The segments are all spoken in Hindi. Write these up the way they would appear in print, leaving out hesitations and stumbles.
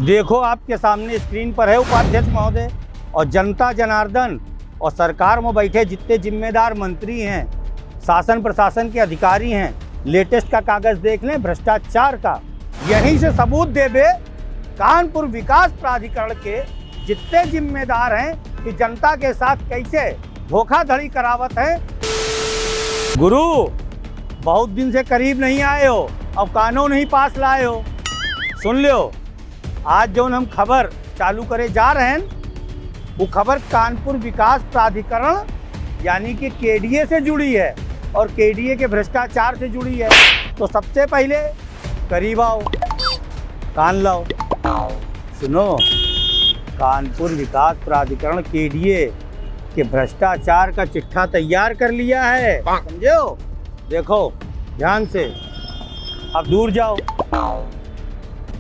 देखो आपके सामने स्क्रीन पर है उपाध्यक्ष महोदय और जनता जनार्दन और सरकार में बैठे जितने जिम्मेदार मंत्री हैं, शासन प्रशासन के अधिकारी हैं, लेटेस्ट का कागज देख लें भ्रष्टाचार का। यहीं से सबूत देबे कानपुर विकास प्राधिकरण के जितने जिम्मेदार हैं कि जनता के साथ कैसे धोखाधड़ी करावत है। गुरु बहुत दिन से करीब नहीं आए हो, अब कानून ही पास लाए हो। सुन लो, आज जो हम खबर चालू करे जा रहे हैं वो खबर कानपुर विकास प्राधिकरण यानी कि केडीए से जुड़ी है और केडीए के भ्रष्टाचार से जुड़ी है। तो सबसे पहले करीब आओ, कान लाओ, सुनो। कानपुर विकास प्राधिकरण केडीए के भ्रष्टाचार का चिट्ठा तैयार कर लिया है, समझो। देखो ध्यान से, अब दूर जाओ।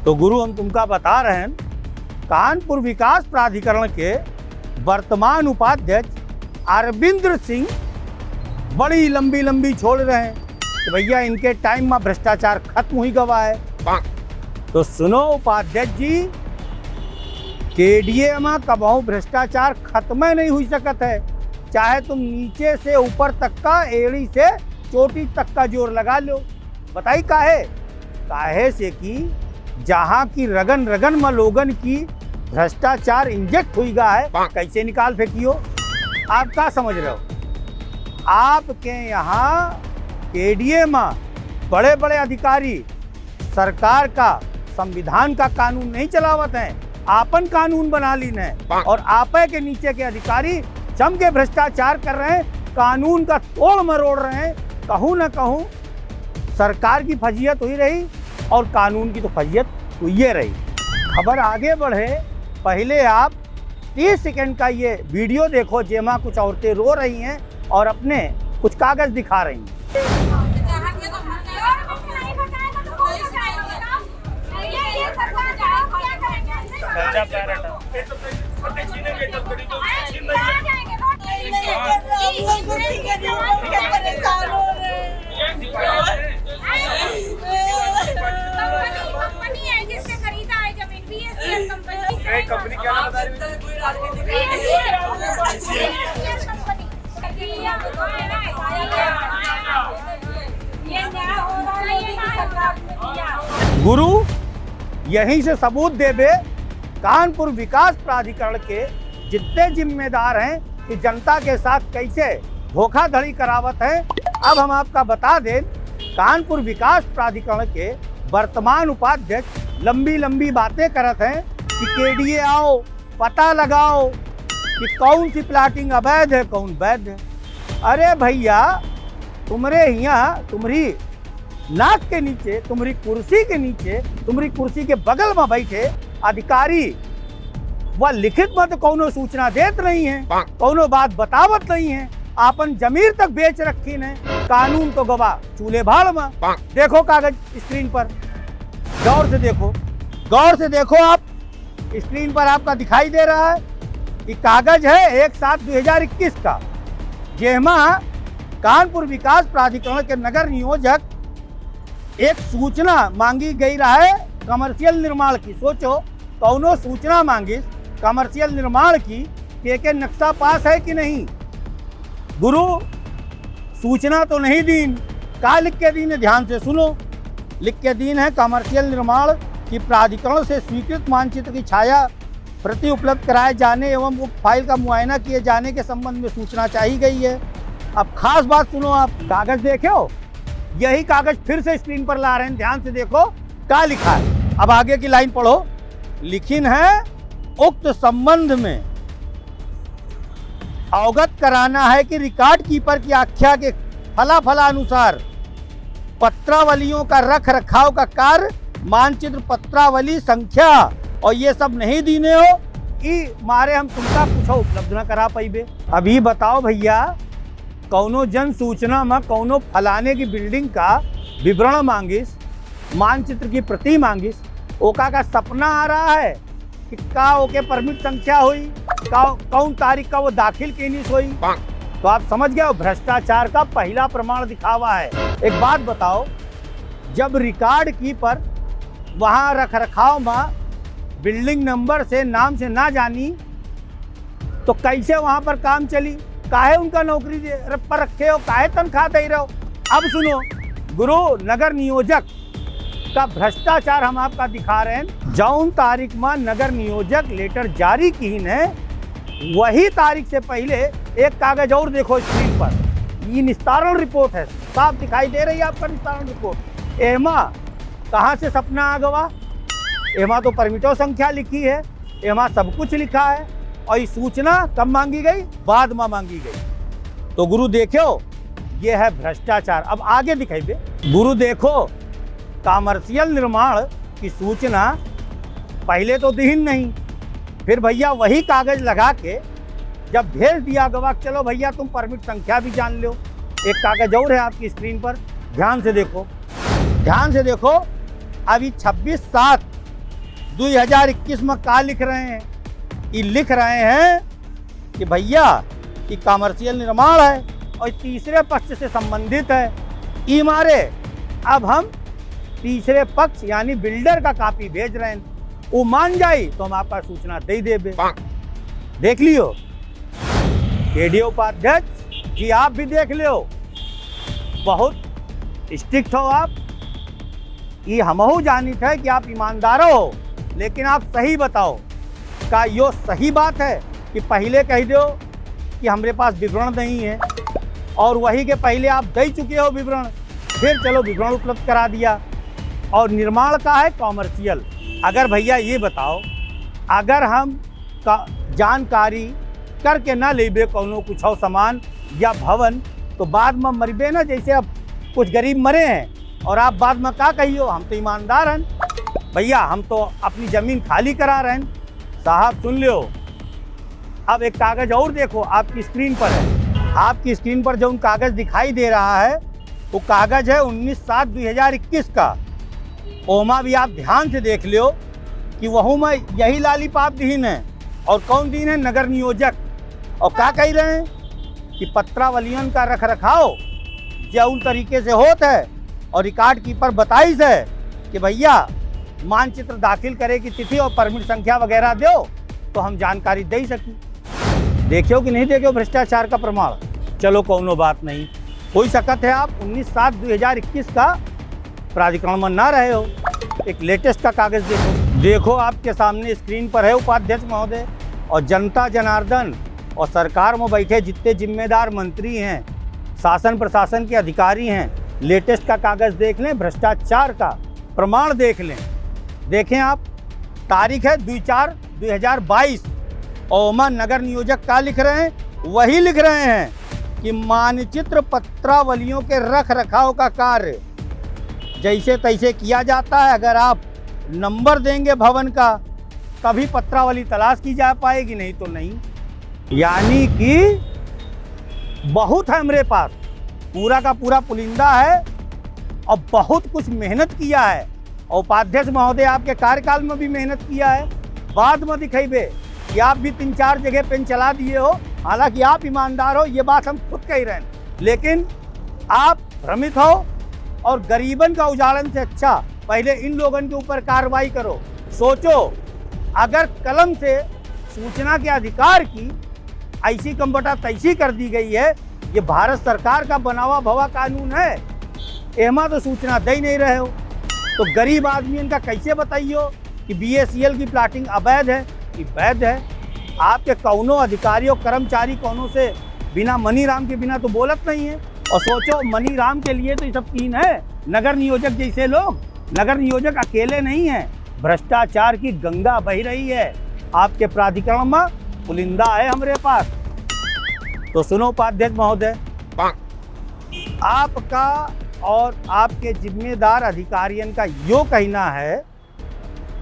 तो गुरु हम तुमका बता रहे हैं, कानपुर विकास प्राधिकरण के वर्तमान उपाध्यक्ष अरविंद्र सिंह बड़ी लंबी छोड़ रहे हैं कि भैया इनके टाइम में भ्रष्टाचार खत्म हुई गवा है। तो सुनो उपाध्यक्ष जी, केडीए में कबहू भ्रष्टाचार खत्म नहीं हुई सकत है, चाहे तुम नीचे से ऊपर तक का, एड़ी से चोटी तक का जोर लगा लो। बताई काहे से कि जहाँ की रगन रगन में लोगन की भ्रष्टाचार इंजेक्ट हुई गा है, कैसे निकाल फेंकियो। आप क्या समझ रहे हो? आपके यहाँ केडीए में बड़े बड़े अधिकारी सरकार का, संविधान का कानून नहीं चलावत हैं, आपन कानून बना लीन है और आपे के नीचे के अधिकारी जम के भ्रष्टाचार कर रहे हैं, कानून का तोड़ मरोड़ रहे हैं। कहूँ न कहूँ सरकार की फजीयत हुई रही और कानून की तो फजीयत हुई रही। खबर आगे बढ़े पहले आप 30 सेकंड का ये वीडियो देखो, जेमा कुछ औरतें रो रही हैं और अपने कुछ कागज दिखा रही हैं। कंपनी क्या नाम बता गुरु यहीं से सबूत देबे कानपुर विकास प्राधिकरण के जितने जिम्मेदार हैं कि जनता के साथ कैसे धोखाधड़ी करावत है। अब हम आपका बता दें, कानपुर विकास प्राधिकरण के वर्तमान उपाध्यक्ष लंबी बातें करत हैं कि केडीए आओ, पता लगाओ कि कौन सी प्लाटिंग अवैध है, कौन वैध है। अरे भैया, तुम्हारे यहाँ तुम्हारी नाक के नीचे, तुम्हारी कुर्सी के नीचे, तुम्हारी कुर्सी के बगल में बैठे अधिकारी वह लिखित में तो कौनो सूचना देत नहीं है, कौनो बात बतावत नहीं है, आपन जमीर तक बेच रखी है। कानून तो गवा चूल्हे भाड़ में। देखो कागज स्क्रीन पर, गौर से देखो, गौर से देखो। आप स्क्रीन पर आपका दिखाई दे रहा है कि कागज है 1/7/2021 का, जेमा कानपुर विकास प्राधिकरण के नगर नियोजक एक सूचना मांगी गई रहा है कमर्शियल निर्माण की। सोचो, कौनो सूचना मांगी कमर्शियल निर्माण की के नक्शा पास है कि नहीं। गुरु सूचना तो नहीं दीन, का लिख के दीन है, ध्यान से सुनो। लिख के दीन है कमर्शियल निर्माण की प्राधिकरण से स्वीकृत मानचित्र की छाया प्रति उपलब्ध कराए जाने एवं उक्त फाइल का मुआयना किए जाने के संबंध में सूचना चाहिए गई है। अब खास बात सुनो, आप कागज देखे हो, यही कागज फिर से स्क्रीन पर ला रहे हैं, ध्यान से देखो क्या लिखा है। अब आगे की लाइन पढ़ो। लिखिन है उक्त संबंध में अवगत कराना है कि रिकॉर्ड कीपर की आख्या के फला अनुसार पत्रावलियों का रख रखाव का कार्य, मानचित्र पत्रावली संख्या और ये सब नहीं दीने हो कि मारे हम तुमका कुछ उपलब्ध न करा पाइबे। अभी बताओ भैया, कौनो जन सूचना में कौनो फलाने की बिल्डिंग का विवरण मांगिस, मानचित्र की प्रति मांगिस, ओका का सपना आ रहा है कि का ओके परमिट संख्या हुई, कौन तारीख का वो दाखिल कीनिस हुई। तो आप समझ गए, भ्रष्टाचार का पहला प्रमाण दिखावा है। एक बात बताओ, जब रिकॉर्ड कीपर वहाँ रख रखाव में बिल्डिंग नंबर से नाम से ना जानी तो कैसे वहां पर काम चली? काहे उनका नौकरी पर रखे हो, काहे तनख्वाह दे रहे हो? अब सुनो, गुरु नगर नियोजक का भ्रष्टाचार हम आपका दिखा रहे हैं। जौन तारीख में नगर नियोजक लेटर जारी की ने, वही तारीख से पहले एक कागज और देखो स्क्रीन पर, ये निस्तारण रिपोर्ट है, साफ दिखाई दे रही है आपका निस्तारण रिपोर्ट। एमा कहाँ से सपना आ गवा? एमा तो परमिटों संख्या लिखी है, एमा सब कुछ लिखा है, और ये सूचना कब मांगी गई? बाद में मांगी गई। तो गुरु देखो, ये है भ्रष्टाचार। अब आगे दिखाइए गुरु, देखो कॉमर्शियल निर्माण की सूचना पहले तो दी नहीं, फिर भैया वही कागज लगा के जब भेज दिया गवा, चलो भैया तुम परमिट संख्या भी जान लो। एक कागज और है आपकी स्क्रीन पर, ध्यान से देखो, ध्यान से देखो। अभी 26/7/2021 में क्या लिख रहे हैं? ये लिख रहे हैं कि भैया ये कॉमर्शियल निर्माण है और तीसरे पक्ष से संबंधित है। ई मारे अब हम तीसरे पक्ष यानी बिल्डर का कॉपी भेज रहे हैं, वो मान जाए तो हम आपका सूचना दे देबे। देख लियो केडीओ उपाध्यक्ष जी, आप भी देख लियो, बहुत स्ट्रिक्ट हो आप। ये हमहू जानित है कि आप ईमानदार हो, लेकिन आप सही बताओ, का यो सही बात है कि पहले कह दो कि हमारे पास विवरण नहीं है और वही के पहले आप दे चुके हो विवरण, फिर चलो विवरण उपलब्ध करा दिया, और निर्माण का है कॉमर्शियल। अगर भैया ये बताओ, अगर हम का जानकारी करके ना लेबे कोनो कुछ हो सामान या भवन, तो बाद में मरबे ना। जैसे अब कुछ गरीब मरे हैं और आप बाद में क्या कहियो, हम तो ईमानदार हैं भैया, हम तो अपनी ज़मीन खाली करा रहे हैं। साहब सुन लो, अब एक कागज़ और देखो, आपकी स्क्रीन पर है, आपकी स्क्रीन पर जो कागज़ दिखाई दे रहा है वो कागज़ है 19/7/2021 का। ओमा भी आप ध्यान से देख लो कि वहू में यही लालीपाप दीन है, और कौन दीन है? नगर नियोजक। और क्या कह रहे हैं कि पत्रावलियन का रख रखाव जो तरीके से होता है, और रिकॉर्ड कीपर बताइश है कि भैया मानचित्र दाखिल करे की तिथि और परमिट संख्या वगैरह दो तो हम जानकारी दे सकी। देखियो कि नहीं देखियो भ्रष्टाचार का प्रमाण? चलो कोनो बात नहीं, हो सकत है आप 19/7/2021 का प्राधिकरण में ना रहे हो। एक लेटेस्ट का कागज देखो, देखो आपके सामने स्क्रीन पर है उपाध्यक्ष महोदय और जनता जनार्दन और सरकार में बैठे जितने जिम्मेदार मंत्री हैं, शासन प्रशासन के अधिकारी हैं, लेटेस्ट का कागज देख लें, भ्रष्टाचार का प्रमाण देख लें। देखें आप, तारीख है 2/4/2022, और नगर नियोजक क्या लिख रहे हैं? वही लिख रहे हैं कि मानचित्र पत्रावलियों के रख रखाव का कार्य जैसे तैसे किया जाता है। अगर आप नंबर देंगे भवन का, कभी पत्रावली तलाश की जा पाएगी, नहीं तो नहीं। यानी कि बहुत है हमारे पास, पूरा का पूरा पुलिंदा है और बहुत कुछ मेहनत किया है, और उपाध्यक्ष महोदय आपके कार्यकाल में भी मेहनत किया है। बाद में दिखेबे कि आप भी 3-4 जगह पेन चला दिए हो, हालांकि आप ईमानदार हो, ये बात हम खुद कह रहे हैं, लेकिन आप भ्रमित हो। और गरीबन का उजाड़न से अच्छा पहले इन लोगों के ऊपर कार्रवाई करो। सोचो, अगर कलम से सूचना के अधिकार की ऐसी कमबटा तैसी कर दी गई है, ये भारत सरकार का बनावा भवा कानून है, एमा तो सूचना दे नहीं रहे हो, तो गरीब आदमी इनका कैसे बताइयो कि BACL की प्लाटिंग अवैध है कि वैध है? आपके कौनों अधिकारियों कर्मचारी कौनों से बिना मनी राम के बिना तो बोलत नहीं है। और सोचो, मनी राम के लिए तो ये सब तीन है, नगर नियोजक जैसे लोग। नगर नियोजक अकेले नहीं है, भ्रष्टाचार की गंगा बह रही है आपके प्राधिकरण में, पुलिंदा है हमारे पास। तो सुनो उपाध्यक्ष महोदय, आपका और आपके जिम्मेदार अधिकारियों का यो कहना है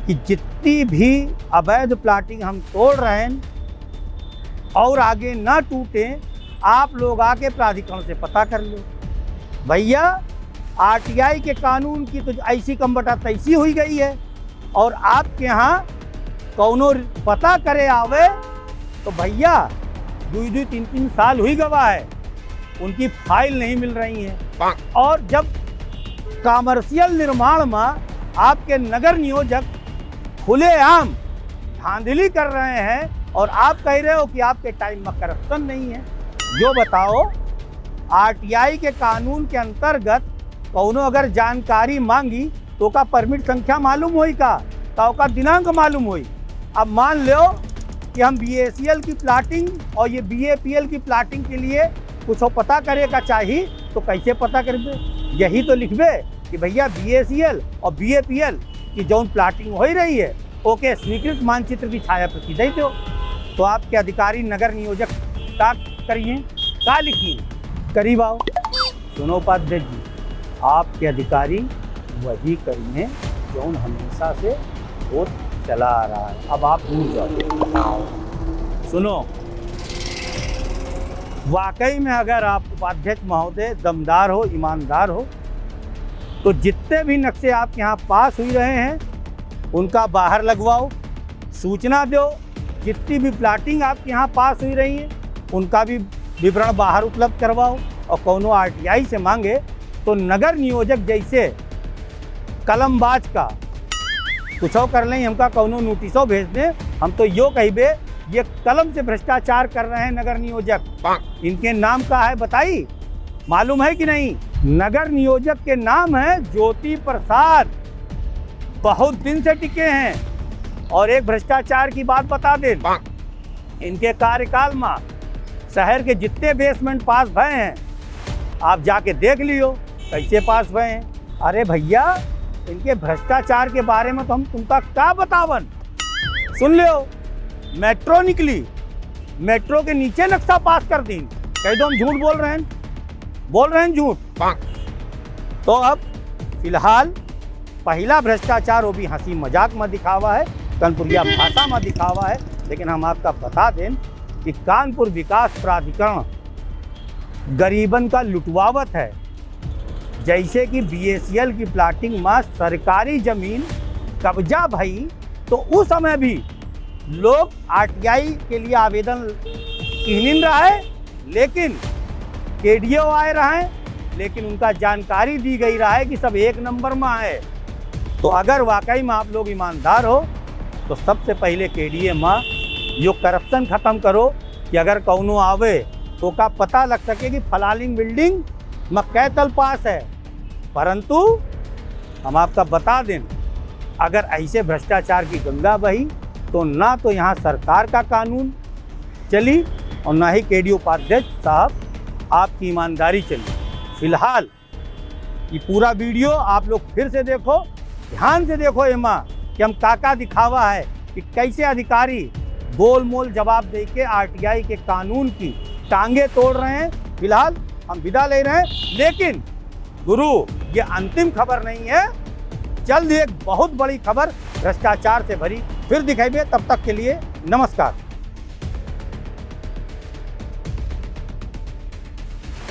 कि जितनी भी अवैध प्लाटिंग हम तोड़ रहे हैं और आगे ना टूटे, आप लोग आके प्राधिकरण से पता कर लो। भैया RTI के कानून की तो ऐसी कमबटा तैसी हुई गई है, और आपके यहाँ कौनो पता करे आवे तो भैया 2-3 साल हुई गवा है, उनकी फाइल नहीं मिल रही है। और जब कॉमर्शियल निर्माण में आपके नगर नियोजक खुलेआम धांधली कर रहे हैं और आप कह रहे हो कि आपके टाइम में करप्शन नहीं है। जो बताओ, आरटीआई के कानून के अंतर्गत कौनो अगर जानकारी मांगी तो का परमिट संख्या मालूम होई का ओका दिनांक मालूम होई। अब मान लो कि हम BACL की प्लाटिंग और ये BAPL की प्लाटिंग के लिए कुछ पता करे का चाहिए तो कैसे पता करबे? यही तो लिखबे कि भैया BACL और BAPL की जौन प्लाटिंग हो रही है ओके स्वीकृत मानचित्र की छाया प्रति दे दो। तो आपके अधिकारी नगर नियोजक का करिए का लिखिए करीब आओ। सुनो उपाध्यक्ष जी, आपके अधिकारी वही करिए जौन हमेशा से वो चला आ रहा है। अब आप दूर जाओ। सुनो, वाकई में अगर आप उपाध्यक्ष महोदय दमदार हो, ईमानदार हो, तो जितने भी नक्शे आप यहाँ पास हुई रहे हैं उनका बाहर लगवाओ, सूचना दो। जितनी भी प्लाटिंग आपके यहाँ पास हुई रही है उनका भी विवरण बाहर उपलब्ध करवाओ। और कौनो आरटीआई से मांगे तो नगर नियोजक जैसे कलमबाज का कुछ कर लें, हमका कौनो नोटिसो भेज दें। हम तो यो कहिबे ये कलम से भ्रष्टाचार कर रहे हैं नगर नियोजक। इनके नाम का है बताई, मालूम है कि नहीं? नगर नियोजक के नाम है ज्योति प्रसाद, बहुत दिन से टिके हैं। और एक भ्रष्टाचार की बात बता दें, इनके कार्यकाल में शहर के जितने बेसमेंट पास भए हैं आप जाके देख लियो कैसे पास भए हैं। अरे भैया, इनके भ्रष्टाचार के बारे में तो हम तुमका क्या बतावन। सुन लो, मेट्रो निकली, मेट्रो के नीचे नक्शा पास कर दी। कह दो हम झूठ बोल रहे हैं झूठ। तो अब फिलहाल पहला भ्रष्टाचार वो भी हंसी मजाक में दिखावा है, कानपुरिया भाषा में दिखावा है। लेकिन हम आपका बता दें कि कानपुर विकास प्राधिकरण गरीबन का लुटवावत है। जैसे कि BACL की प्लाटिंग में सरकारी जमीन कब्जा भई तो उस समय भी लोग आरटीआई के लिए आवेदन किहनिन रहा है, लेकिन KDO आए रहे, लेकिन उनका जानकारी दी गई रहा है कि सब एक नंबर में है। तो अगर वाकई में आप लोग ईमानदार हो तो सबसे पहले KDA में यो करप्शन खत्म करो कि अगर कौनो आवे तो का पता लग सके कि फलालिंग बिल्डिंग में कै तल पास है। परंतु हम आपका बता दें, अगर ऐसे भ्रष्टाचार की गंगा बही तो ना तो यहाँ सरकार का कानून चली और ना ही KDO उपाध्यक्ष साहब आपकी ईमानदारी चली। फिलहाल ये पूरा वीडियो आप लोग फिर से देखो, ध्यान से देखो एमा कि हम काका दिखावा है कि कैसे अधिकारी गोल मोल जवाब दे के आरटीआई के कानून की टांगे तोड़ रहे हैं। फिलहाल हम विदा ले रहे हैं, लेकिन गुरु ये अंतिम खबर नहीं है। जल्द एक बहुत बड़ी खबर भ्रष्टाचार से भरी फिर दिखाइए। तब तक के लिए नमस्कार।